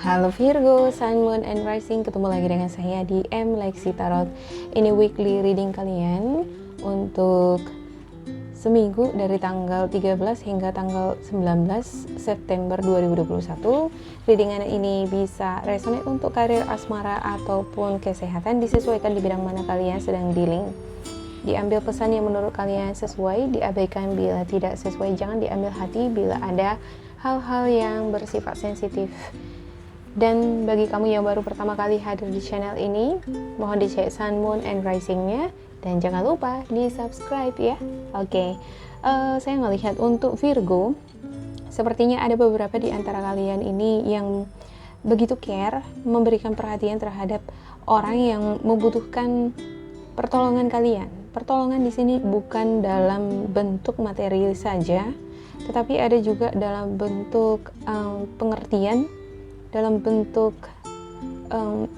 Halo Virgo, Sun, Moon, and Rising. Ketemu lagi dengan saya di M Lexi Tarot. Ini weekly reading kalian untuk seminggu dari tanggal 13 hingga tanggal 19 September 2021. Readingan ini bisa resonate untuk karir, asmara, ataupun kesehatan, disesuaikan di bidang mana kalian sedang dealing. Diambil pesan yang menurut kalian sesuai, diabaikan bila tidak sesuai. Jangan diambil hati bila ada hal-hal yang bersifat sensitif. Dan bagi kamu yang baru pertama kali hadir di channel ini, mohon dicek Sun, Moon, and Rising-nya. Dan jangan lupa di subscribe ya. Oke. Saya melihat untuk Virgo, sepertinya ada beberapa di antara kalian ini yang begitu care, memberikan perhatian terhadap orang yang membutuhkan pertolongan kalian. Pertolongan di sini bukan dalam bentuk materi saja, tetapi ada juga dalam bentuk pengertian, dalam bentuk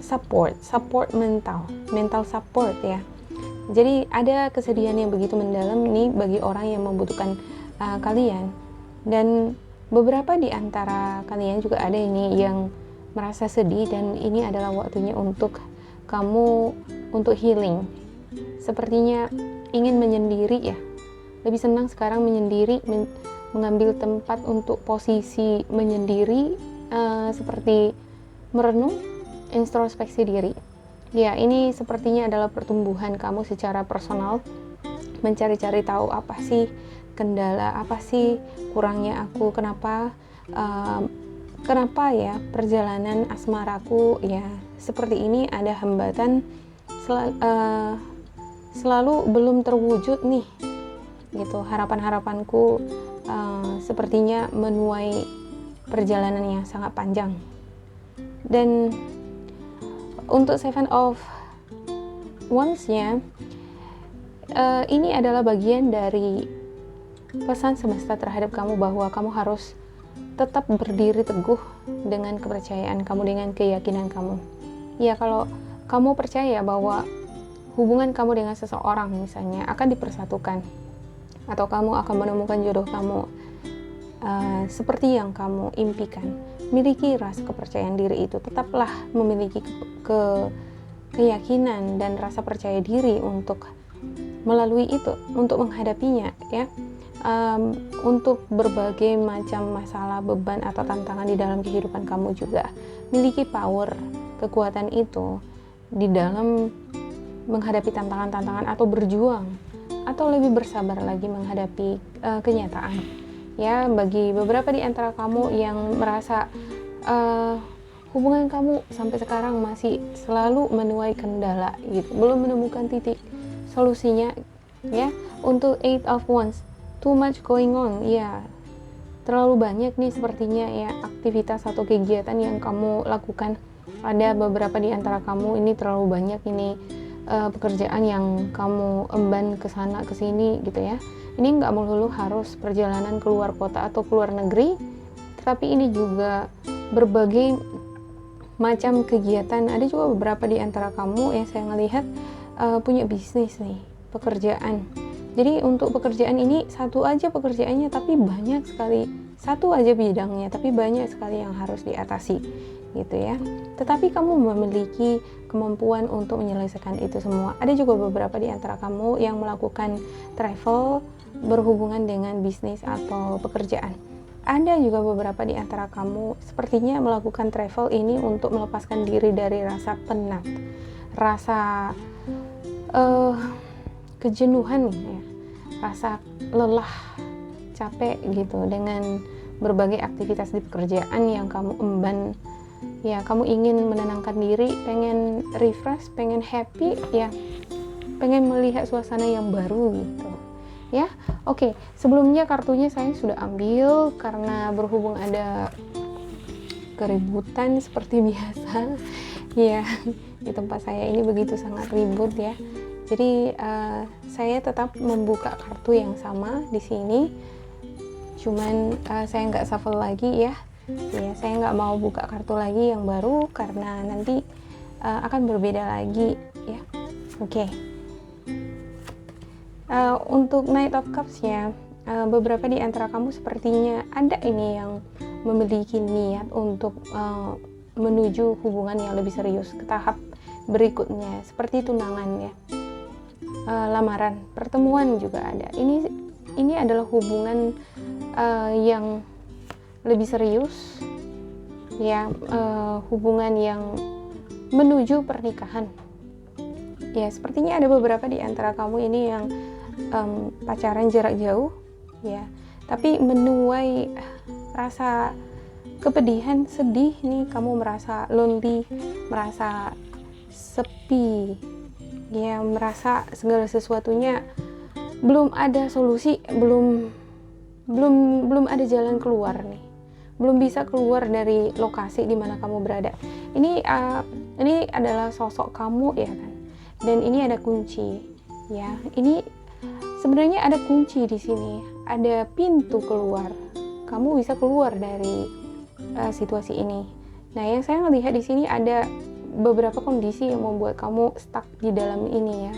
support mental support ya. Jadi ada kesedihan yang begitu mendalam nih bagi orang yang membutuhkan kalian. Dan beberapa di antara kalian juga ada ini yang merasa sedih, dan ini adalah waktunya untuk kamu untuk healing. Sepertinya ingin menyendiri ya, lebih senang sekarang menyendiri, mengambil tempat untuk posisi menyendiri, seperti merenung, introspeksi diri ya. Ini sepertinya adalah pertumbuhan kamu secara personal, mencari-cari tahu apa sih kendala, apa sih kurangnya aku, kenapa ya perjalanan asmaraku ya seperti ini, ada hambatan selalu belum terwujud nih gitu. Harapan-harapanku sepertinya menuai perjalanan yang sangat panjang. Dan untuk Seven of Wands-nya, ini adalah bagian dari pesan semesta terhadap kamu bahwa kamu harus tetap berdiri teguh dengan kepercayaan kamu, dengan keyakinan kamu ya. Kalau kamu percaya bahwa hubungan kamu dengan seseorang misalnya akan dipersatukan, atau kamu akan menemukan jodoh kamu seperti yang kamu impikan, miliki rasa kepercayaan diri itu. Tetaplah memiliki keyakinan dan rasa percaya diri untuk melalui itu, untuk menghadapinya ya. Untuk berbagai macam masalah, beban, atau tantangan di dalam kehidupan kamu juga miliki power, kekuatan itu di dalam menghadapi tantangan-tantangan, atau berjuang, atau lebih bersabar lagi menghadapi kenyataan ya. Bagi beberapa di antara kamu yang merasa hubungan kamu sampai sekarang masih selalu menuai kendala gitu, belum menemukan titik solusinya ya. Untuk Eight of Wands, too much going on ya, terlalu banyak nih sepertinya ya aktivitas atau kegiatan yang kamu lakukan. Ada beberapa di antara kamu ini terlalu banyak ini pekerjaan yang kamu emban ke sana ke sini gitu ya. Ini nggak melulu harus perjalanan keluar kota atau keluar negeri, tetapi ini juga berbagai macam kegiatan. Ada juga beberapa di antara kamu yang saya ngelihat punya bisnis nih, pekerjaan. Jadi untuk pekerjaan ini satu aja pekerjaannya, tapi banyak sekali, satu aja bidangnya, tapi banyak sekali yang harus diatasi gitu ya. Tetapi kamu memiliki kemampuan untuk menyelesaikan itu semua. Ada juga beberapa di antara kamu yang melakukan travel berhubungan dengan bisnis atau pekerjaan. Ada juga beberapa di antara kamu sepertinya melakukan travel ini untuk melepaskan diri dari rasa penat, rasa kejenuhan ya, rasa lelah, capek gitu dengan berbagai aktivitas di pekerjaan yang kamu emban ya. Kamu ingin menenangkan diri, pengen refresh, pengen happy ya, pengen melihat suasana yang baru gitu ya. Oke, sebelumnya kartunya saya sudah ambil karena berhubung ada keributan seperti biasa ya. Di tempat saya ini begitu sangat ribut ya. Jadi saya tetap membuka kartu yang sama di sini, cuman saya nggak shuffle lagi ya. Ya, saya nggak mau buka kartu lagi yang baru karena nanti akan berbeda lagi ya. Oke. Untuk Knight of Cups-nya, beberapa di antara kamu sepertinya ada ini yang memiliki niat untuk menuju hubungan yang lebih serius ke tahap berikutnya, seperti tunangan ya, lamaran, pertemuan juga ada. Ini adalah hubungan yang lebih serius ya, hubungan yang menuju pernikahan ya. Sepertinya ada beberapa di antara kamu ini yang pacaran jarak jauh ya, tapi menuai rasa kepedihan, sedih nih, kamu merasa lonely, merasa sepi ya, merasa segala sesuatunya belum ada solusi, belum ada jalan keluar nih, belum bisa keluar dari lokasi di mana kamu berada. Ini adalah sosok kamu ya kan, dan ini ada kunci ya. Ini sebenarnya ada kunci di sini, ada pintu keluar. Kamu bisa keluar dari situasi ini. Nah, yang saya melihat di sini ada beberapa kondisi yang membuat kamu stuck di dalam ini ya.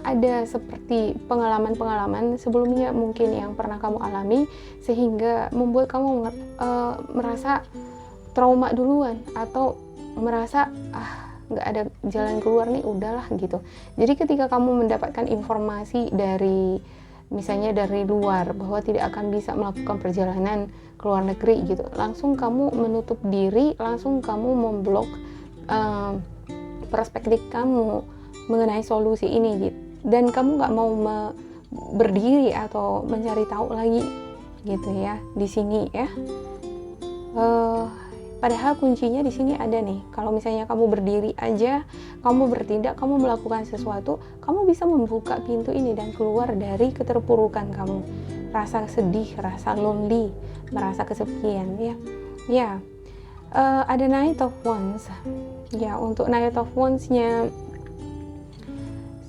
Ada seperti pengalaman-pengalaman sebelumnya mungkin yang pernah kamu alami, sehingga membuat kamu merasa trauma duluan, atau merasa nggak ada jalan keluar nih, udahlah gitu. Jadi ketika kamu mendapatkan informasi dari misalnya dari luar bahwa tidak akan bisa melakukan perjalanan ke luar negeri gitu, langsung kamu menutup diri, langsung kamu memblok perspektif kamu mengenai solusi ini gitu, dan kamu nggak mau berdiri atau mencari tahu lagi gitu ya di sini ya. Padahal kuncinya di sini ada nih. Kalau misalnya kamu berdiri aja, kamu bertindak, kamu melakukan sesuatu, kamu bisa membuka pintu ini dan keluar dari keterpurukan kamu, rasa sedih, rasa lonely, merasa kesepian ya. Ya, ada Knight of Wands. Ya, untuk Knight of Wands-nya,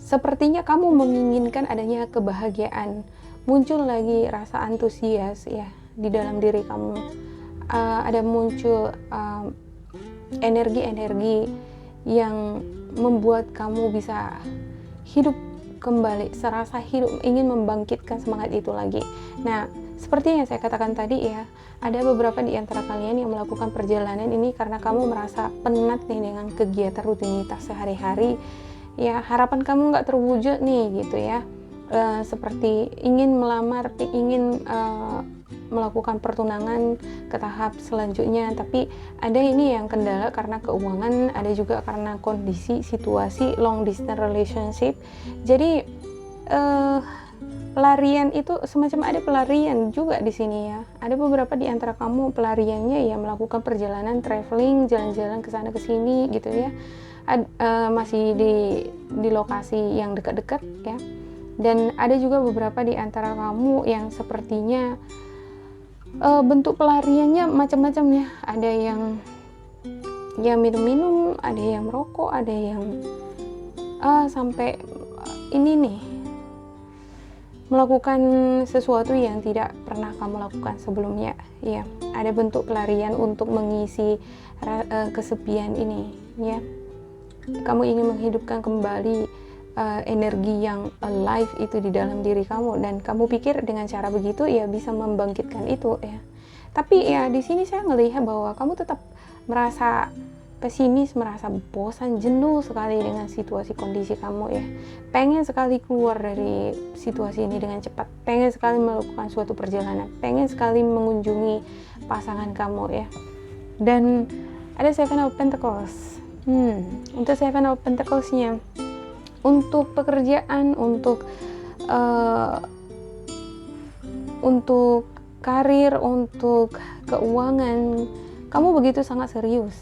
sepertinya kamu menginginkan adanya kebahagiaan, muncul lagi rasa antusias ya di dalam diri kamu. Ada muncul energi-energi yang membuat kamu bisa hidup kembali, serasa hidup, ingin membangkitkan semangat itu lagi. Nah, seperti yang saya katakan tadi ya, ada beberapa di antara kalian yang melakukan perjalanan ini karena kamu merasa penat nih dengan kegiatan rutinitas sehari-hari ya, harapan kamu nggak terwujud nih gitu ya. Seperti ingin melamar, ingin melakukan pertunangan ke tahap selanjutnya, tapi ada ini yang kendala karena keuangan, ada juga karena kondisi situasi long distance relationship. Jadi pelarian itu semacam ada pelarian juga di sini ya. Ada beberapa di antara kamu pelariannya ya melakukan perjalanan traveling, jalan-jalan ke sana ke sini gitu ya. Masih di lokasi yang dekat-dekat ya. Dan ada juga beberapa di antara kamu yang sepertinya bentuk pelariannya macam-macam ya. Ada yang minum-minum, ada yang merokok, ada yang sampai ini nih, melakukan sesuatu yang tidak pernah kamu lakukan sebelumnya ya. Ada bentuk pelarian untuk mengisi kesepian ini ya. Kamu ingin menghidupkan kembali energi yang alive itu di dalam diri kamu, dan kamu pikir dengan cara begitu ya bisa membangkitkan itu ya. Tapi ya di sini saya melihat bahwa kamu tetap merasa pesimis, merasa bosan, jenuh sekali dengan situasi kondisi kamu ya. Pengen sekali keluar dari situasi ini dengan cepat, pengen sekali melakukan suatu perjalanan, pengen sekali mengunjungi pasangan kamu ya. Dan ada Seven of Pentacles. Untuk Seven of Pentacles-nya, untuk pekerjaan, untuk karir, untuk keuangan, kamu begitu sangat serius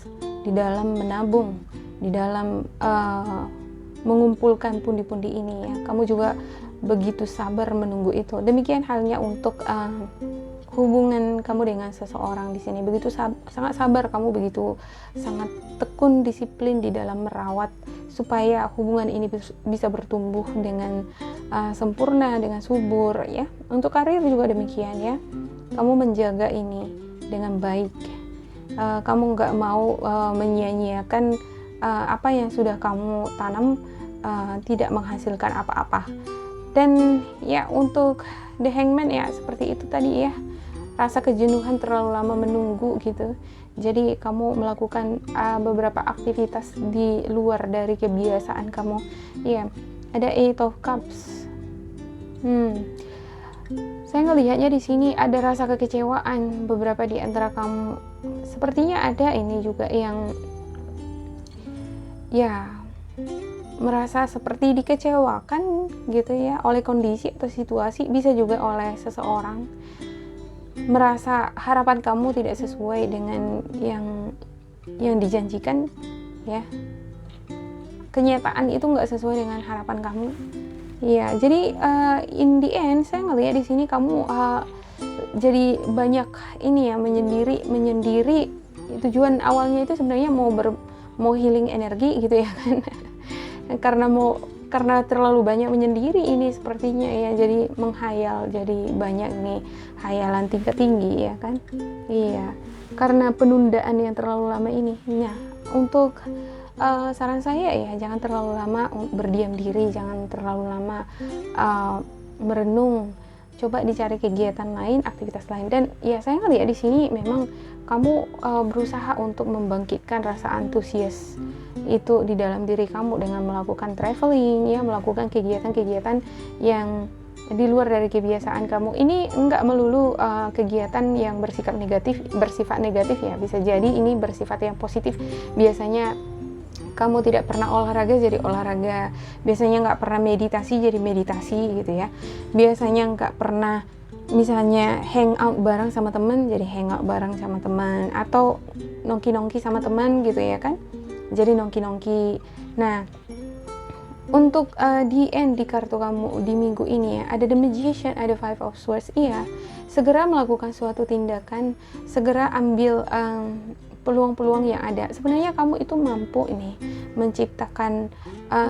di dalam menabung, di dalam mengumpulkan pundi-pundi ini ya. Kamu juga begitu sabar menunggu itu. Demikian halnya untuk hubungan kamu dengan seseorang di sini. Begitu sangat sabar, kamu begitu sangat tekun, disiplin di dalam merawat supaya hubungan ini bisa bertumbuh dengan sempurna, dengan subur ya. Untuk karir juga demikian ya. Kamu menjaga ini dengan baik. Kamu nggak mau menyia-nyiakan apa yang sudah kamu tanam, tidak menghasilkan apa-apa. Dan ya untuk The Hangman ya seperti itu tadi ya, rasa kejenuhan terlalu lama menunggu gitu. Jadi kamu melakukan beberapa aktivitas di luar dari kebiasaan kamu. Iya, ada Eight of Cups. Saya ngelihatnya di sini ada rasa kekecewaan beberapa di antara kamu. Sepertinya ada ini juga yang ya merasa seperti dikecewakan gitu ya oleh kondisi atau situasi, bisa juga oleh seseorang. Merasa harapan kamu tidak sesuai dengan yang dijanjikan ya. Kenyataan itu nggak sesuai dengan harapan kamu. Ya, jadi in the end saya ngelihat di sini kamu jadi banyak ini ya, menyendiri. Tujuan awalnya itu sebenarnya mau healing energi gitu ya kan. karena terlalu banyak menyendiri ini sepertinya ya, jadi menghayal, jadi banyak nih hayalan tingkat tinggi ya kan. Iya, karena penundaan yang terlalu lama ini. Nah, untuk saran saya ya, jangan terlalu lama berdiam diri, jangan terlalu lama merenung. Coba dicari kegiatan lain, aktivitas lain. Dan ya saya ngeliat di sini memang kamu berusaha untuk membangkitkan rasa antusias itu di dalam diri kamu dengan melakukan traveling ya, melakukan kegiatan-kegiatan yang di luar dari kebiasaan kamu. Ini enggak melulu kegiatan yang bersifat negatif ya, bisa jadi ini bersifat yang positif. Biasanya kamu tidak pernah olahraga jadi olahraga, biasanya nggak pernah meditasi jadi meditasi gitu ya, biasanya nggak pernah misalnya hangout bareng sama teman jadi hangout bareng sama teman, atau nongki-nongki sama teman gitu ya kan, jadi nongki-nongki. Nah, untuk di end di kartu kamu di minggu ini ya, ada The Magician, ada Five of Swords. Iya, segera melakukan suatu tindakan, segera ambil peluang-peluang yang ada. Sebenarnya kamu itu mampu ini menciptakan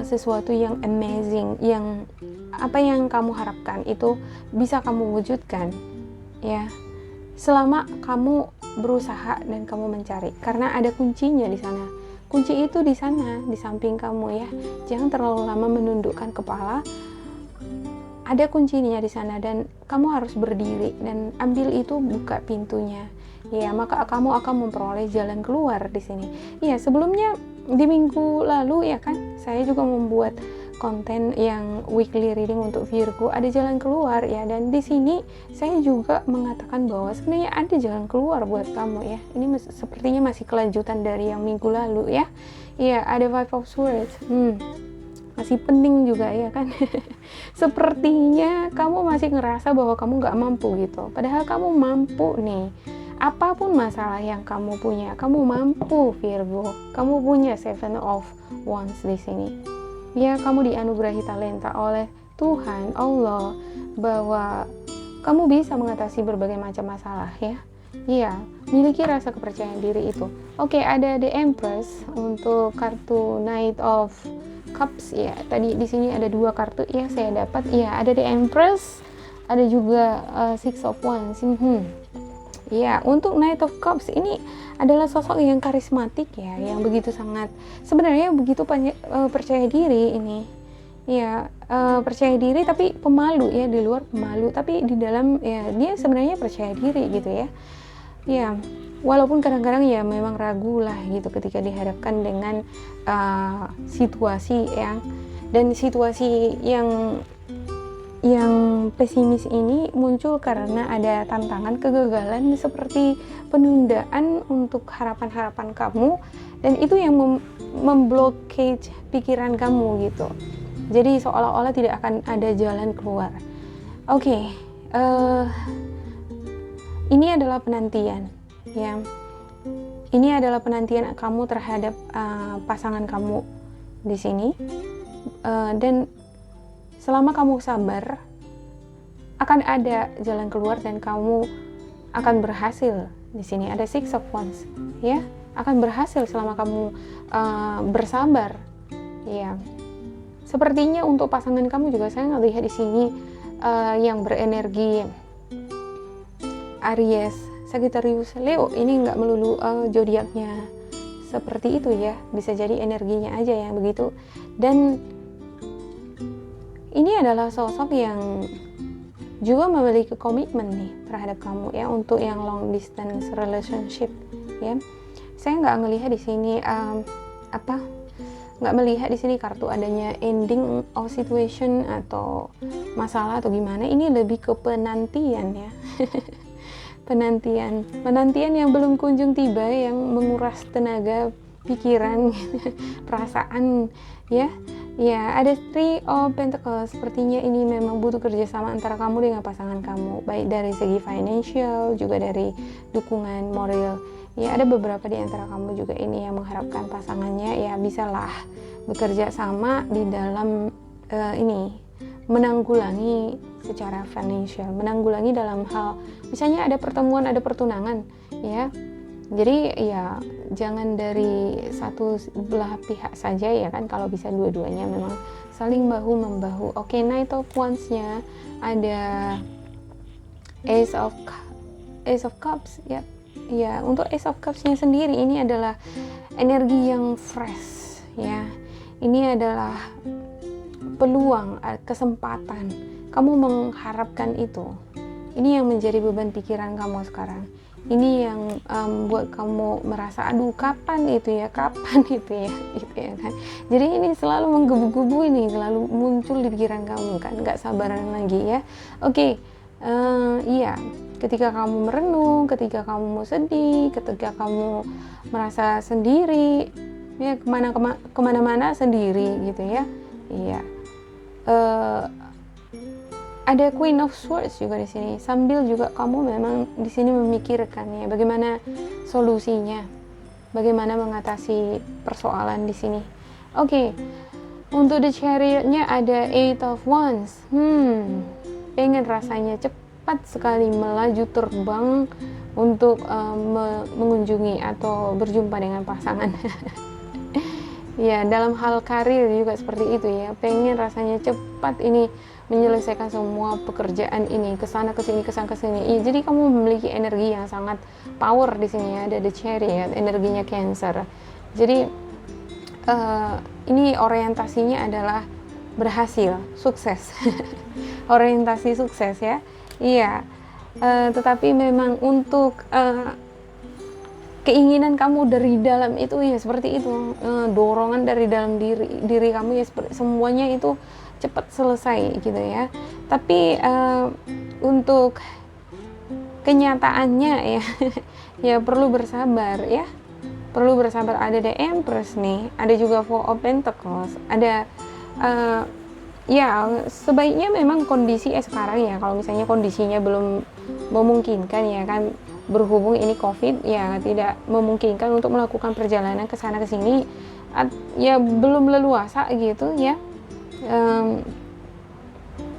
sesuatu yang amazing, yang apa yang kamu harapkan itu bisa kamu wujudkan ya, selama kamu berusaha dan kamu mencari, karena ada kuncinya di sana. Kunci itu di sana, di samping kamu ya. Jangan terlalu lama menundukkan kepala. Ada kuncinya di sana dan kamu harus berdiri dan ambil itu, buka pintunya. Ya, maka kamu akan memperoleh jalan keluar di sini. Ya, sebelumnya di minggu lalu ya kan, saya juga membuat konten yang weekly reading untuk Virgo, ada jalan keluar ya, dan di sini saya juga mengatakan bahwa sebenarnya ada jalan keluar buat kamu ya. Ini sepertinya masih kelanjutan dari yang minggu lalu ya. Iya, ada Five of Swords. Masih penting juga ya kan. Sepertinya kamu masih ngerasa bahwa kamu nggak mampu gitu, padahal kamu mampu nih. Apapun masalah yang kamu punya, kamu mampu Virgo. Kamu punya Seven of Wands di sini. Ya, kamu dianugerahi talenta oleh Tuhan Allah bahwa kamu bisa mengatasi berbagai macam masalah ya. Iya, miliki rasa kepercayaan diri itu. Oke, ada The Empress untuk kartu Knight of Cups ya. Tadi di sini ada 2 kartu ya saya dapat. Iya, ada The Empress, ada juga Six of Wands. Ya, untuk Knight of Cups ini adalah sosok yang karismatik ya, yang begitu sangat sebenarnya begitu percaya diri ini. Ya, percaya diri tapi pemalu ya, di luar pemalu tapi di dalam ya dia sebenarnya percaya diri gitu ya. Ya, walaupun kadang-kadang ya memang ragu lah gitu ketika dihadapkan dengan situasi yang pesimis ini muncul karena ada tantangan kegagalan seperti penundaan untuk harapan-harapan kamu, dan itu yang memblokade pikiran kamu gitu. Jadi seolah-olah tidak akan ada jalan keluar. Oke, ini adalah penantian ya. Ini adalah penantian kamu terhadap pasangan kamu di sini, dan selama kamu sabar, akan ada jalan keluar dan kamu akan berhasil. Di sini ada Six of Wands, ya, akan berhasil selama kamu bersabar. Ya, sepertinya untuk pasangan kamu juga saya ngelihat di sini yang berenergi Aries, Sagittarius, Leo. Ini nggak melulu zodiaknya seperti itu ya, bisa jadi energinya aja yang begitu. Dan ini adalah sosok yang juga memiliki komitmen nih terhadap kamu ya, untuk yang long distance relationship ya. Saya nggak melihat di sini nggak melihat di sini kartu adanya ending of situation atau masalah atau gimana. Ini lebih ke penantian ya. penantian yang belum kunjung tiba, yang menguras tenaga, pikiran, perasaan ya. Ya, ada Three of Pentacles. Sepertinya ini memang butuh kerjasama antara kamu dengan pasangan kamu, baik dari segi financial juga dari dukungan moral. Ya, ada beberapa di antara kamu juga ini yang mengharapkan pasangannya ya bisalah bekerja sama di dalam ini menanggulangi secara financial, menanggulangi dalam hal misalnya ada pertemuan, ada pertunangan ya. Jadi ya jangan dari satu belah pihak saja ya kan, kalau bisa dua-duanya memang saling bahu membahu. Oke, Knight of Wands-nya ada Ace of Cups ya. Ya, untuk Ace of Cups-nya sendiri ini adalah energi yang fresh ya. Ini adalah peluang, kesempatan. Kamu mengharapkan itu. Ini yang menjadi beban pikiran kamu sekarang. Ini yang buat kamu merasa aduh kapan itu ya gitu ya kan. Jadi ini selalu menggebu-gebu, ini selalu muncul di pikiran kamu kan, nggak sabaran lagi ya. Oke. Iya, ketika kamu merenung, ketika kamu mau sedih, ketika kamu merasa sendiri ya, kemana-mana sendiri gitu ya. Iya. Ada Queen of Swords juga di sini. Sambil juga kamu memang di sini memikirkan ya bagaimana solusinya, bagaimana mengatasi persoalan di sini. Oke. Untuk the Chariot-nya ada Eight of Wands. Pengen rasanya cepat sekali melaju terbang untuk mengunjungi atau berjumpa dengan pasangan. Ya, dalam hal karir juga seperti itu ya. Pengen rasanya cepat ini menyelesaikan semua pekerjaan ini, kesana kesini. Ya, jadi kamu memiliki energi yang sangat power di sini ya. Ada the Chariot, energinya Cancer. Jadi ini orientasinya adalah berhasil, sukses. Orientasi sukses ya. Iya. Tetapi memang untuk keinginan kamu dari dalam itu ya seperti itu, dorongan dari dalam diri kamu ya semuanya itu cepat selesai gitu ya. Tapi untuk kenyataannya ya ya perlu bersabar ya, perlu bersabar. Ada the Empress nih, ada juga Four of Pentacles, ada ya sebaiknya memang kondisi sekarang ya, kalau misalnya kondisinya belum memungkinkan ya kan, berhubung ini COVID ya tidak memungkinkan untuk melakukan perjalanan ke sana ke sini ya, belum leluasa gitu ya.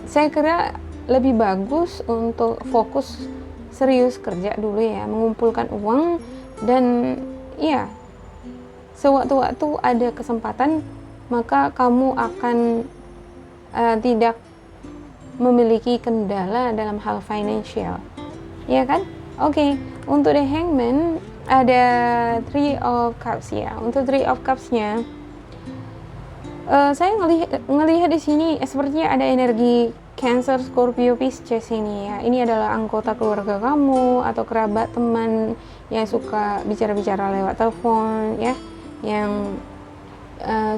Saya kira lebih bagus untuk fokus serius kerja dulu ya, mengumpulkan uang, dan ya sewaktu-waktu ada kesempatan maka kamu akan tidak memiliki kendala dalam hal financial ya kan. Oke. Untuk the Hangman ada Three of Cups ya. Untuk Three of Cups-nya saya ngelihat di sini sepertinya ada energi Cancer, Scorpio, Pisces ini ya. Ini adalah anggota keluarga kamu atau kerabat, teman yang suka bicara-bicara lewat telepon ya, yang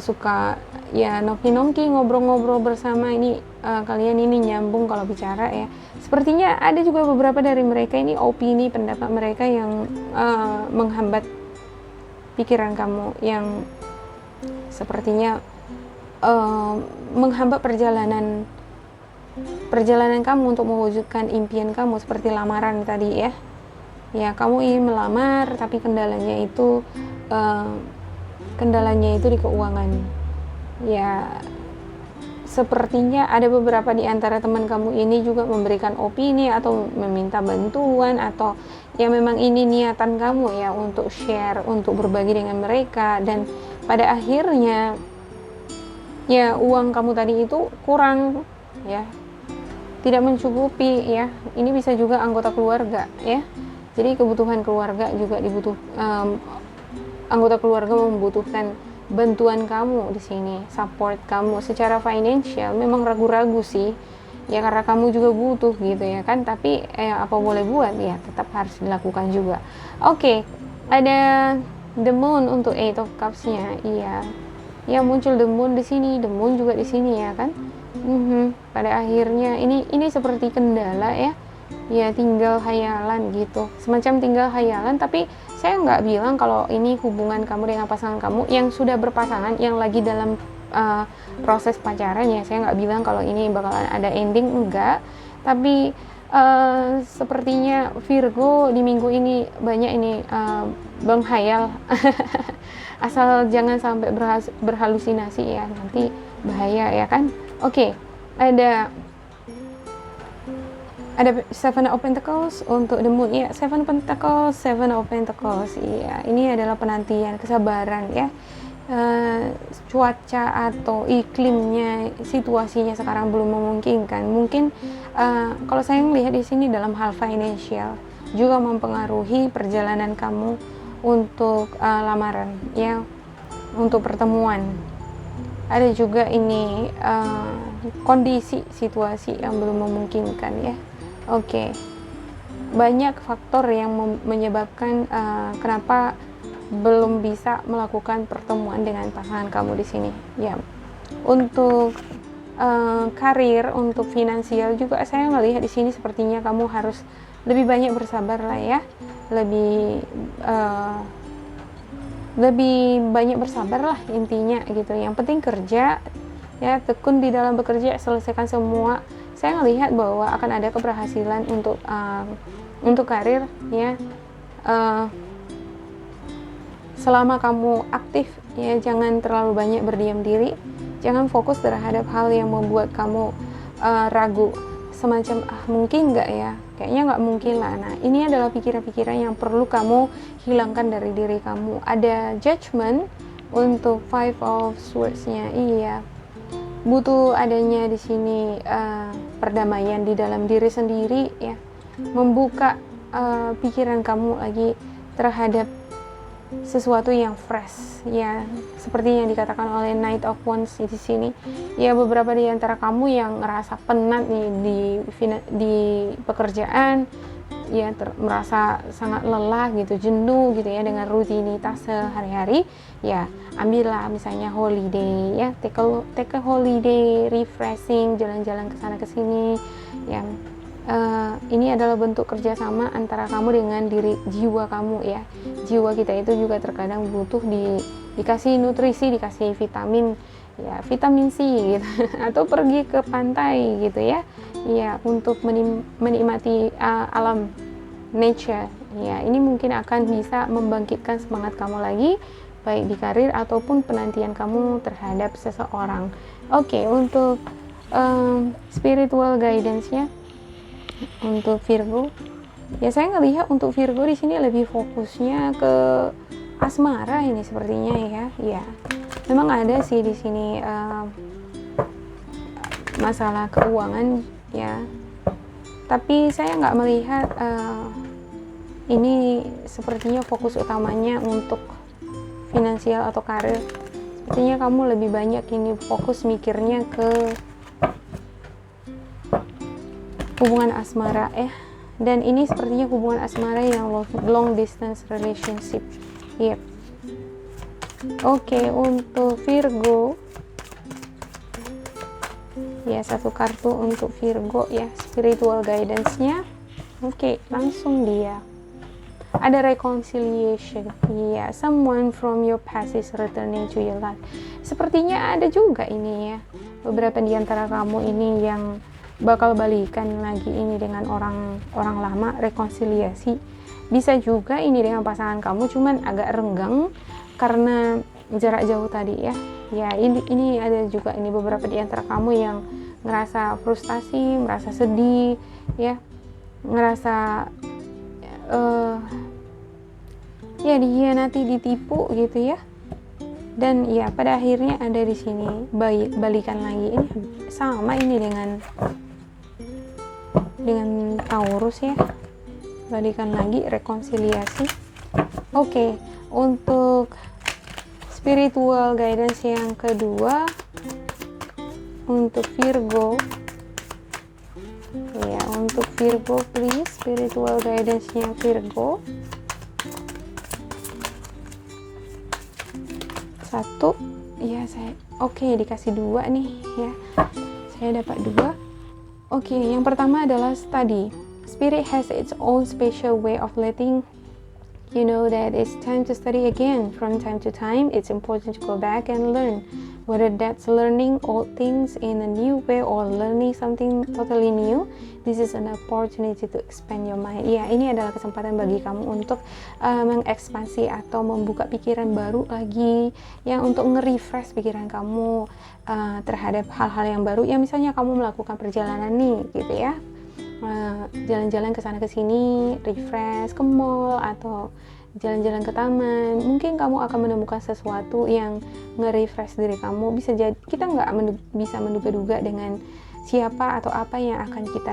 suka ya nongki-nongki, ngobrol-ngobrol bersama. Ini kalian ini nyambung kalau bicara ya. Sepertinya ada juga beberapa dari mereka ini opini, pendapat mereka yang menghambat pikiran kamu, yang sepertinya menghambat perjalanan kamu untuk mewujudkan impian kamu, seperti lamaran tadi ya. Ya, kamu ingin melamar tapi kendalanya itu di keuangan. Ya, sepertinya ada beberapa di antara teman kamu ini juga memberikan opini atau meminta bantuan, atau ya memang ini niatan kamu ya untuk share, untuk berbagi dengan mereka, dan pada akhirnya ya uang kamu tadi itu kurang ya, tidak mencukupi ya. Ini bisa juga anggota keluarga ya. Jadi kebutuhan keluarga juga anggota keluarga membutuhkan bantuan kamu di sini, support kamu secara financial. Memang ragu-ragu sih ya, karena kamu juga butuh gitu ya kan, tapi apa boleh buat ya, tetap harus dilakukan juga. Oke. Ada the moon untuk eight of cups-nya. Iya. Ya, muncul the moon di sini, the moon juga di sini ya kan. Pada akhirnya ini seperti kendala ya. Ya, tinggal hayalan gitu. Semacam tinggal hayalan, tapi saya nggak bilang kalau ini hubungan kamu dengan pasangan kamu yang sudah berpasangan, yang lagi dalam proses pacaran ya. Saya nggak bilang kalau ini bakalan ada ending, enggak. Tapi sepertinya Virgo di minggu ini banyak ini menghayal. Asal jangan sampai berhalusinasi ya, nanti bahaya ya kan. Oke, ada Seven of Pentacles untuk the moon ya. Seven of Pentacles iya, ini adalah penantian, kesabaran ya. Cuaca atau iklimnya, situasinya sekarang belum memungkinkan. Mungkin kalau saya melihat di sini dalam hal financial juga mempengaruhi perjalanan kamu untuk lamaran ya, untuk pertemuan. Ada juga ini kondisi situasi yang belum memungkinkan ya. Oke. Banyak faktor yang menyebabkan kenapa belum bisa melakukan pertemuan dengan pasangan kamu di sini ya. Untuk karir, untuk finansial juga saya melihat di sini sepertinya kamu harus lebih banyak bersabar lah ya, lebih banyak bersabar lah intinya gitu. Yang penting kerja ya, tekun di dalam bekerja, selesaikan semua. Saya melihat bahwa akan ada keberhasilan untuk karir ya. Selama kamu aktif ya, jangan terlalu banyak berdiam diri, jangan fokus terhadap hal yang membuat kamu ragu, semacam mungkin nggak ya, kayaknya nggak mungkin lah. Nah, ini adalah pikiran-pikiran yang perlu kamu hilangkan dari diri kamu. Ada judgment untuk Five of Swords-nya, iya, butuh adanya di sini perdamaian di dalam diri sendiri ya, membuka pikiran kamu lagi terhadap sesuatu yang fresh ya, seperti yang dikatakan oleh Knight of Wands di sini ya. Beberapa di antara kamu yang ngerasa penat nih di pekerjaan ya, merasa sangat lelah gitu, jenuh gitu ya dengan rutinitas sehari-hari ya, ambillah misalnya holiday ya, take a holiday, refreshing, jalan-jalan ke sana ke sini ya. Ini adalah bentuk kerjasama antara kamu dengan jiwa kamu ya. Jiwa kita itu juga terkadang butuh dikasih nutrisi, dikasih vitamin ya, vitamin C gitu atau pergi ke pantai gitu ya, ya untuk menikmati alam, nature ya. Ini mungkin akan bisa membangkitkan semangat kamu lagi, baik di karir ataupun penantian kamu terhadap seseorang. Oke, untuk spiritual guidance-nya untuk Virgo ya, saya ngelihat untuk Virgo di sini lebih fokusnya ke asmara ini sepertinya ya. Ya, memang ada sih di sini masalah keuangan ya, tapi saya nggak melihat ini sepertinya fokus utamanya untuk finansial atau karir. Sepertinya kamu lebih banyak ini fokus mikirnya ke hubungan asmara ya, dan ini sepertinya hubungan asmara yang long distance relationship. Yep. Oke, untuk Virgo ya, satu kartu untuk Virgo ya, spiritual guidance-nya. Oke, langsung dia ada reconciliation ya, someone from your past is returning to your life. Sepertinya ada juga ini ya, beberapa di antara kamu ini yang bakal balikan lagi ini dengan orang lama, rekonsiliasi. Bisa juga ini dengan pasangan kamu, cuman agak renggang karena jarak jauh tadi ya. Ya, ini ada juga ini beberapa di antara kamu yang ngerasa frustasi, merasa sedih ya, ngerasa ya dikhianati, ditipu gitu ya. Dan ya pada akhirnya ada di sini balikan lagi. Ini sama ini dengan Taurus ya, balikan lagi, rekonsiliasi. Oke, untuk spiritual guidance yang kedua untuk Virgo ya, untuk Virgo please, spiritual guidance-nya Virgo. 1 ya, saya dikasih 2 nih ya, saya dapat 2. Yang pertama adalah study. Spirit has its own special way of letting you know that it's time to study again. From time to time, it's important to go back and learn. Whether that's learning old things in a new way or learning something totally new, this is an opportunity to expand your mind. Ya, ini adalah kesempatan bagi kamu untuk mengekspansi atau membuka pikiran baru lagi, yang untuk nge-refresh pikiran kamu terhadap hal-hal yang baru. Ya, misalnya kamu melakukan perjalanan nih, gitu ya. Jalan-jalan ke sana ke sini, refresh ke mall atau jalan-jalan ke taman, mungkin kamu akan menemukan sesuatu yang nge-refresh diri kamu. Bisa jadi kita nggak bisa menduga-duga dengan siapa atau apa yang akan kita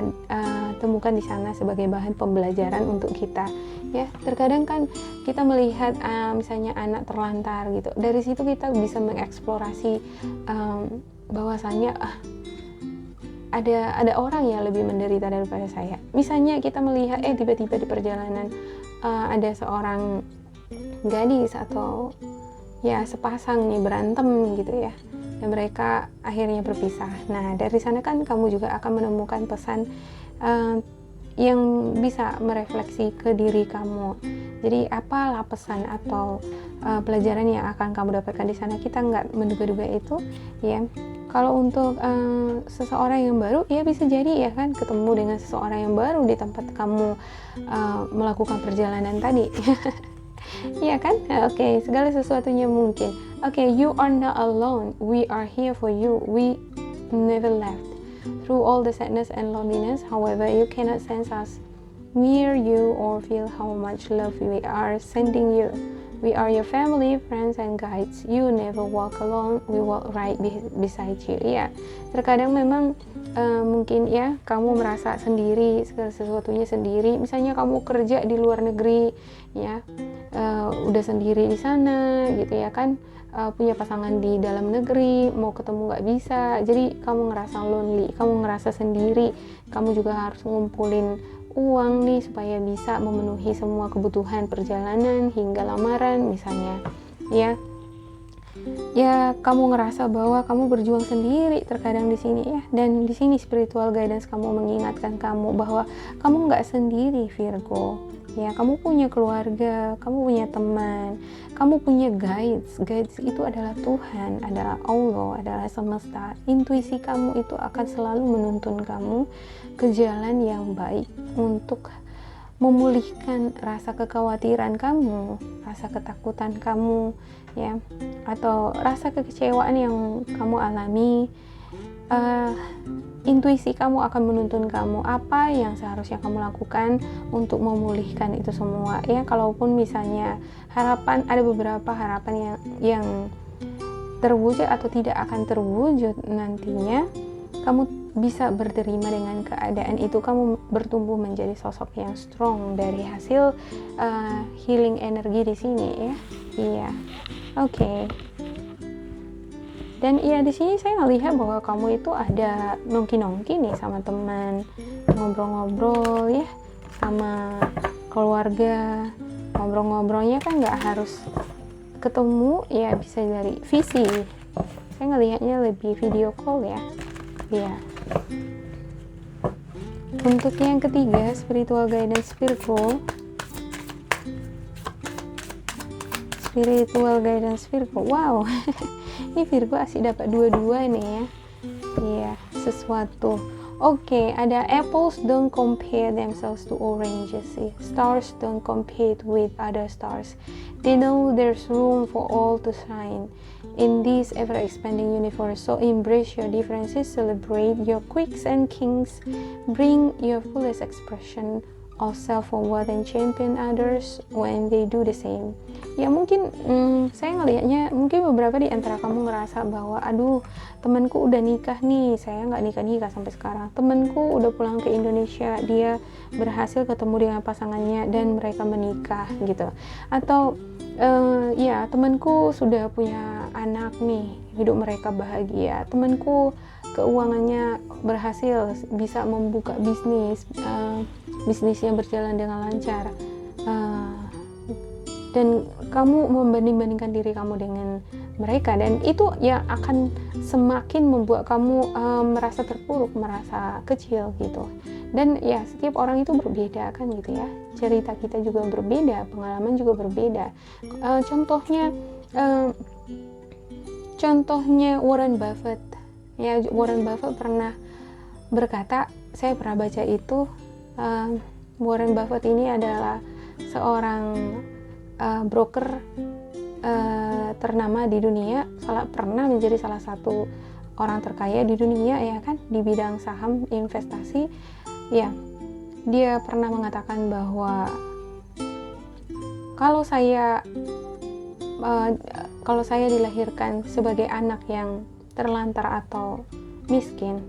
temukan di sana sebagai bahan pembelajaran untuk kita. Ya, terkadang kan kita melihat misalnya anak terlantar gitu. Dari situ kita bisa mengeksplorasi bahwasanya ada orang yang lebih menderita daripada saya. Misalnya kita melihat tiba-tiba di perjalanan ada seorang gadis atau ya sepasang nih berantem gitu ya, dan mereka akhirnya berpisah. Nah, dari sana kan kamu juga akan menemukan pesan yang bisa merefleksi ke diri kamu. Jadi apalah pesan atau pelajaran yang akan kamu dapatkan di sana, kita nggak menduga-duga itu ya. Kalau untuk seseorang yang baru, ya bisa jadi ya kan ketemu dengan seseorang yang baru di tempat kamu melakukan perjalanan tadi. Iya kan? Segala sesuatunya mungkin. You are not alone. We are here for you. We never left. Through all the sadness and loneliness, however, you cannot sense us near you or feel how much love we are sending you. We are your family, friends, and guides. You never walk alone. We walk right beside you. Ya, terkadang memang mungkin ya kamu merasa sendiri, segala sesuatunya sendiri. Misalnya kamu kerja di luar negeri, ya, udah sendiri di sana, gitu ya kan. Punya pasangan di dalam negeri, mau ketemu nggak bisa. Jadi kamu ngerasa lonely, kamu ngerasa sendiri. Kamu juga harus ngumpulin uang nih supaya bisa memenuhi semua kebutuhan perjalanan hingga lamaran misalnya ya kamu ngerasa bahwa kamu berjuang sendiri terkadang di sini ya. Dan di sini spiritual guidance kamu mengingatkan kamu bahwa kamu nggak sendiri, Virgo ya. Kamu punya keluarga, kamu punya teman, kamu punya guides itu adalah Tuhan, adalah Allah, adalah semesta. Intuisi kamu itu akan selalu menuntun kamu ke jalan yang baik untuk memulihkan rasa kekhawatiran kamu, rasa ketakutan kamu ya, atau rasa kekecewaan yang kamu alami. Intuisi kamu akan menuntun kamu apa yang seharusnya kamu lakukan untuk memulihkan itu semua ya. Kalaupun misalnya ada beberapa harapan yang terwujud atau tidak akan terwujud nantinya, kamu bisa berterima dengan keadaan itu. Kamu bertumbuh menjadi sosok yang strong dari hasil healing energi di sini ya. Iya. Dan iya, di sini saya melihat bahwa kamu itu ada nongki-nongki nih sama teman, ngobrol-ngobrol ya sama keluarga. Ngobrol-ngobrolnya kan nggak harus ketemu ya, bisa dari visi. Saya ngelihatnya lebih video call ya. Iya. Untuk yang ketiga, spiritual guidance Virgo. Wow. Ini Virgo asik dapat dua-dua nih ya. Iya, sesuatu. Ada apples don't compare themselves to oranges. Stars don't compete with other stars. They know there's room for all to shine in this ever-expanding universe. So embrace your differences, celebrate your quirks and kinks, bring your fullest expression of self-worth and champion others when they do the same. Ya mungkin saya ngelihatnya mungkin beberapa di antara kamu ngerasa bahwa aduh, temanku udah nikah nih, saya nggak nikah sampai sekarang. Temanku udah pulang ke Indonesia, dia berhasil ketemu dengan pasangannya dan mereka menikah gitu. Atau ya temanku sudah punya anak nih, hidup mereka bahagia. Temanku keuangannya berhasil, bisa membuka bisnisnya berjalan dengan lancar. dan kamu membanding-bandingkan diri kamu dengan mereka, dan itu yang akan semakin membuat kamu merasa terpuruk, merasa kecil gitu. Dan ya setiap orang itu berbeda kan gitu ya, cerita kita juga berbeda, pengalaman juga berbeda. Contohnya Warren Buffett ya, Warren Buffett pernah berkata, saya pernah baca itu, Warren Buffett ini adalah seorang broker ternama di dunia, pernah menjadi salah satu orang terkaya di dunia ya kan, di bidang saham investasi ya. Dia pernah mengatakan bahwa kalau saya dilahirkan sebagai anak yang terlantar atau miskin,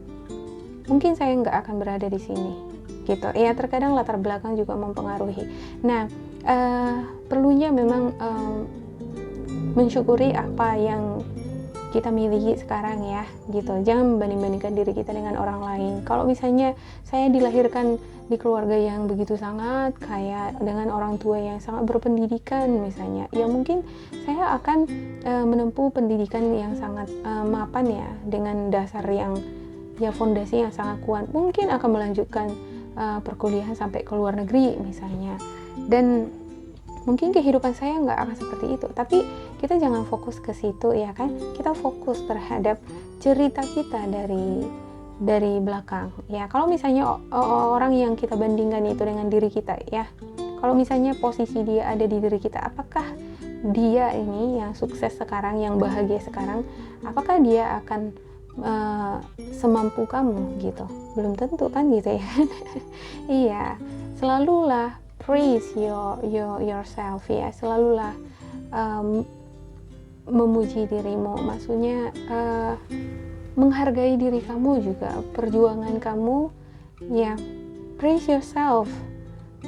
mungkin saya nggak akan berada di sini gitu ya. Terkadang latar belakang juga mempengaruhi. Nah, perlunya memang mensyukuri apa yang kita miliki sekarang ya gitu. Jangan membanding-bandingkan diri kita dengan orang lain. Kalau misalnya saya dilahirkan di keluarga yang begitu sangat kaya, dengan orang tua yang sangat berpendidikan misalnya, ya mungkin saya akan menempuh pendidikan yang sangat mapan ya, dengan dasar yang ya fondasi yang sangat kuat. Mungkin akan melanjutkan perkuliahan sampai ke luar negeri misalnya, dan mungkin kehidupan saya nggak akan seperti itu. Tapi kita jangan fokus ke situ ya kan, kita fokus terhadap cerita kita dari belakang ya. Kalau misalnya orang yang kita bandingkan itu dengan diri kita ya, kalau misalnya posisi dia ada di diri kita, apakah dia ini yang sukses sekarang, yang bahagia sekarang, apakah dia akan semampu kamu gitu? Belum tentu kan gitu ya. Iya, selalulah praise yourself ya, selalulah memuji dirimu, maksudnya menghargai diri kamu juga, perjuangan kamu ya. Praise yourself,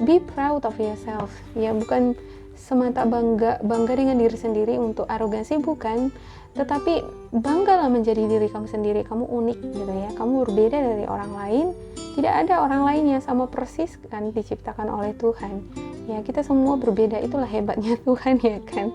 be proud of yourself ya, bukan semata bangga dengan diri sendiri untuk arogansi, bukan, tetapi banggalah menjadi diri kamu sendiri. Kamu unik gitu ya, kamu berbeda dari orang lain. Tidak ada orang lain yang sama persis kan, diciptakan oleh Tuhan ya. Kita semua berbeda, itulah hebatnya Tuhan ya kan.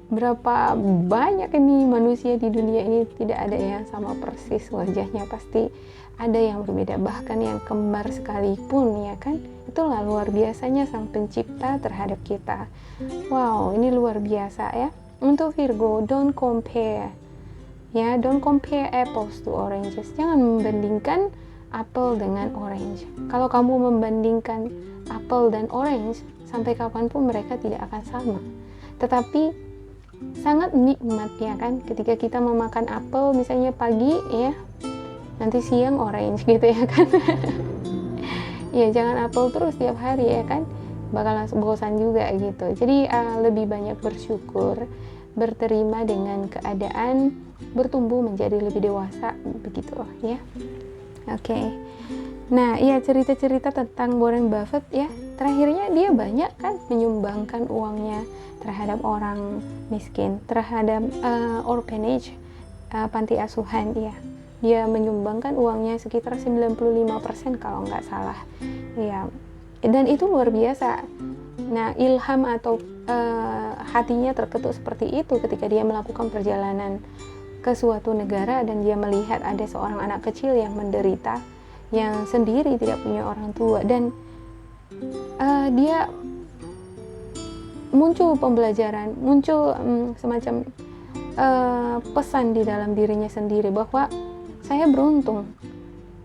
Berapa banyak ini manusia di dunia ini, tidak ada yang sama persis wajahnya, pasti ada yang berbeda, bahkan yang kembar sekalipun ya kan. Itulah luar biasanya Sang Pencipta terhadap kita. Wow, ini luar biasa ya. Untuk Virgo, don't compare ya, don't compare apples to oranges. Jangan membandingkan apel dengan orange. Kalau kamu membandingkan apel dan orange, sampai kapanpun mereka tidak akan sama. Tetapi sangat nikmat ya kan, ketika kita memakan apel misalnya pagi ya, nanti siang orange gitu ya kan. Ya jangan apel terus tiap hari ya kan, bakalan bosan juga gitu. Jadi lebih banyak bersyukur, berterima dengan keadaan, bertumbuh menjadi lebih dewasa begitu ya. Oke. Nah, iya, cerita-cerita tentang Warren Buffett ya, terakhirnya dia banyak kan menyumbangkan uangnya terhadap orang miskin, terhadap orphanage, panti asuhan ya. Dia menyumbangkan uangnya sekitar 95% kalau nggak salah ya, dan itu luar biasa. Nah, ilham atau hatinya terketuk seperti itu ketika dia melakukan perjalanan ke suatu negara dan dia melihat ada seorang anak kecil yang menderita, yang sendiri tidak punya orang tua, dan dia muncul pembelajaran, muncul semacam pesan di dalam dirinya sendiri bahwa saya beruntung.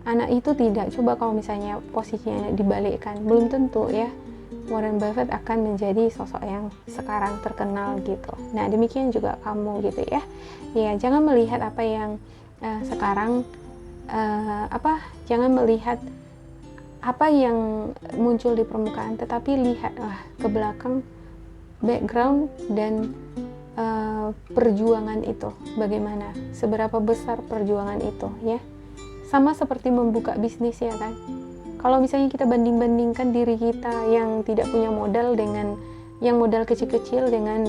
Anak itu tidak, coba kalau misalnya posisinya dibalikkan, belum tentu ya Warren Buffett akan menjadi sosok yang sekarang terkenal gitu. Nah, demikian juga kamu gitu ya. Ya, jangan melihat apa yang sekarang jangan melihat apa yang muncul di permukaan, tetapi lihatlah ke belakang, background dan perjuangan itu bagaimana, seberapa besar perjuangan itu ya. Sama seperti membuka bisnis ya kan. Kalau misalnya kita banding-bandingkan diri kita yang tidak punya modal dengan yang modal kecil-kecil dengan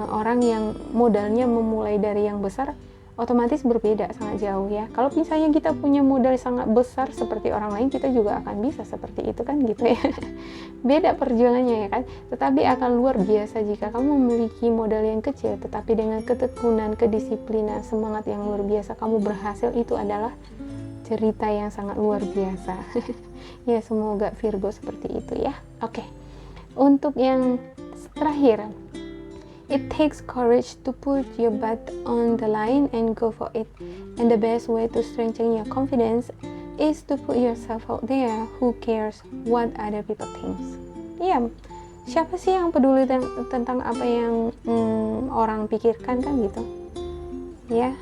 orang yang modalnya memulai dari yang besar, otomatis berbeda sangat jauh ya. Kalau misalnya kita punya modal sangat besar seperti orang lain, kita juga akan bisa seperti itu kan gitu ya. Beda perjuangannya ya kan. Tetapi akan luar biasa jika kamu memiliki modal yang kecil, tetapi dengan ketekunan, kedisiplinan, semangat yang luar biasa kamu berhasil. Itu adalah cerita yang sangat luar biasa. Ya semoga Virgo seperti itu ya. Oke. Untuk yang terakhir, it takes courage to put your butt on the line and go for it. And the best way to strengthen your confidence is to put yourself out there. Who cares what other people think? Ya, siapa sih yang peduli tentang apa yang orang pikirkan kan gitu? Ya,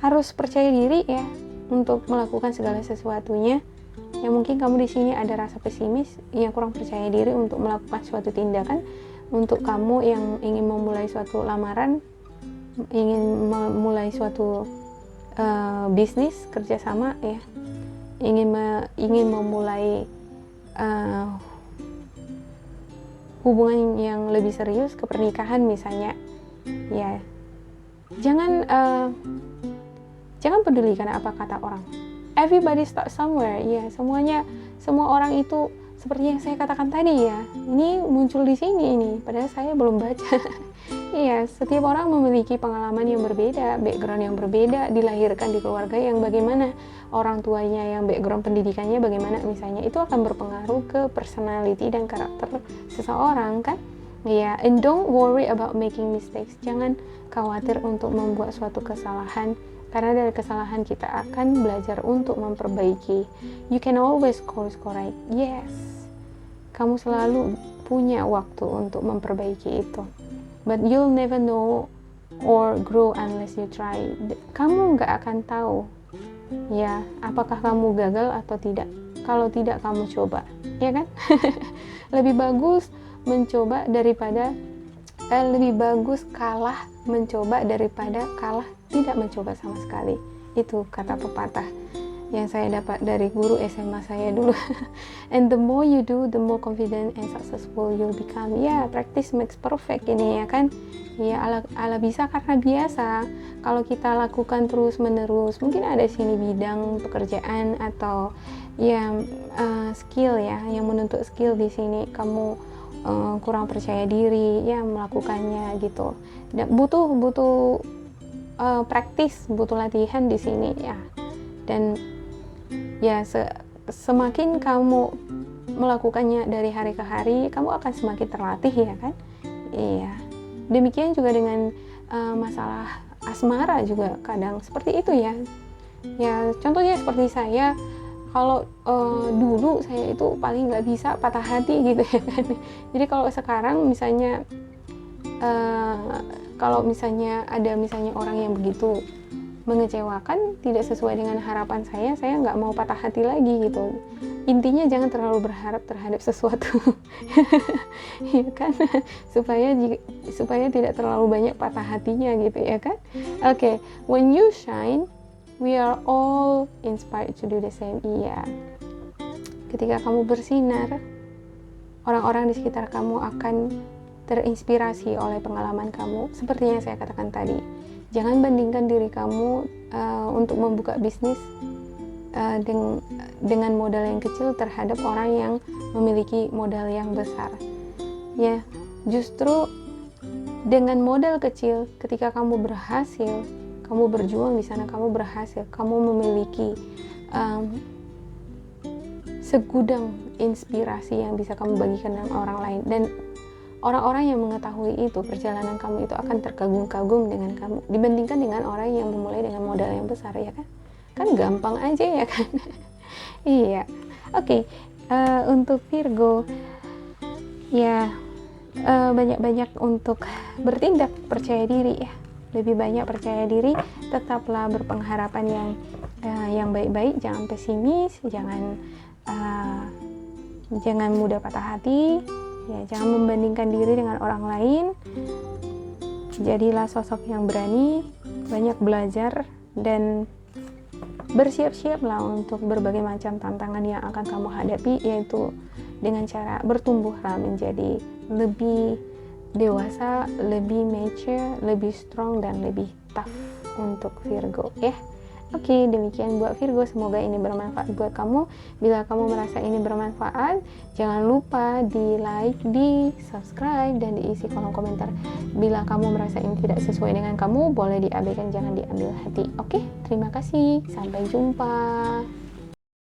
harus percaya diri ya untuk melakukan segala sesuatunya. Ya mungkin kamu di sini ada rasa pesimis, yang kurang percaya diri untuk melakukan suatu tindakan. Untuk kamu yang ingin memulai suatu lamaran, ingin memulai suatu bisnis kerjasama ya, ingin memulai hubungan yang lebih serius, ke pernikahan misalnya, ya jangan pedulikan apa kata orang. Everybody start somewhere, ya semua orang itu seperti yang saya katakan tadi ya. Ini muncul di sini ini, padahal saya belum baca. Iya, setiap orang memiliki pengalaman yang berbeda, background yang berbeda, dilahirkan di keluarga yang bagaimana, orang tuanya yang background pendidikannya bagaimana misalnya, itu akan berpengaruh ke personality dan karakter seseorang kan. Ya, and don't worry about making mistakes. Jangan khawatir untuk membuat suatu kesalahan. Karena dari kesalahan kita akan belajar untuk memperbaiki. You can always course correct. Yes. Kamu selalu punya waktu untuk memperbaiki itu. But you'll never know or grow unless you try. Kamu nggak akan tahu ya apakah kamu gagal atau tidak. Kalau tidak kamu coba, ya kan? Lebih bagus mencoba daripada lebih bagus kalah mencoba daripada kalah tidak mencoba sama sekali. Itu kata pepatah yang saya dapat dari guru SMA saya dulu. And the more you do, the more confident and successful you'll become. Ya, practice makes perfect ini ya kan. Ya, ala bisa karena biasa. Kalau kita lakukan terus menerus, mungkin ada sini bidang pekerjaan atau yang skill ya, yang menuntut skill di sini kamu kurang percaya diri ya melakukannya gitu. Dan butuh praktis, butuh latihan di sini ya. Dan ya semakin kamu melakukannya dari hari ke hari, kamu akan semakin terlatih ya kan. Iya. Demikian juga dengan masalah asmara juga kadang seperti itu ya. Ya contohnya seperti saya, kalau dulu saya itu paling nggak bisa patah hati gitu ya kan. Jadi kalau sekarang misalnya kalau misalnya ada orang yang begitu mengecewakan, tidak sesuai dengan harapan saya nggak mau patah hati lagi gitu. Intinya jangan terlalu berharap terhadap sesuatu, ya kan, supaya tidak terlalu banyak patah hatinya gitu ya kan. Okay, when you shine, we are all inspired to do the same. Iya, ketika kamu bersinar, orang-orang di sekitar kamu akan terinspirasi oleh pengalaman kamu. Seperti yang saya katakan tadi, jangan bandingkan diri kamu untuk membuka bisnis dengan modal yang kecil terhadap orang yang memiliki modal yang besar. Ya, justru dengan modal kecil, ketika kamu berhasil, kamu berjuang di sana, kamu berhasil, kamu memiliki segudang inspirasi yang bisa kamu bagikan dengan orang lain. Dan orang-orang yang mengetahui itu, perjalanan kamu itu akan terkagum-kagum dengan kamu dibandingkan dengan orang yang memulai dengan modal yang besar ya kan. Kan gampang aja ya kan. Iya. Oke. Untuk Virgo ya, banyak-banyak untuk bertindak, percaya diri ya. Lebih banyak percaya diri, tetaplah berpengharapan yang baik-baik, jangan pesimis, jangan mudah patah hati. Ya, jangan membandingkan diri dengan orang lain. Jadilah sosok yang berani, banyak belajar, dan bersiap-siaplah untuk berbagai macam tantangan yang akan kamu hadapi, yaitu dengan cara bertumbuhlah menjadi lebih dewasa, lebih mature, lebih strong, dan lebih tough untuk Virgo ya. Oke, demikian buat Virgo, semoga ini bermanfaat buat kamu. Bila kamu merasa ini bermanfaat, jangan lupa di like, di subscribe, dan diisi kolom komentar. Bila kamu merasa ini tidak sesuai dengan kamu, boleh diabaikan, jangan diambil hati. Oke, terima kasih, sampai jumpa.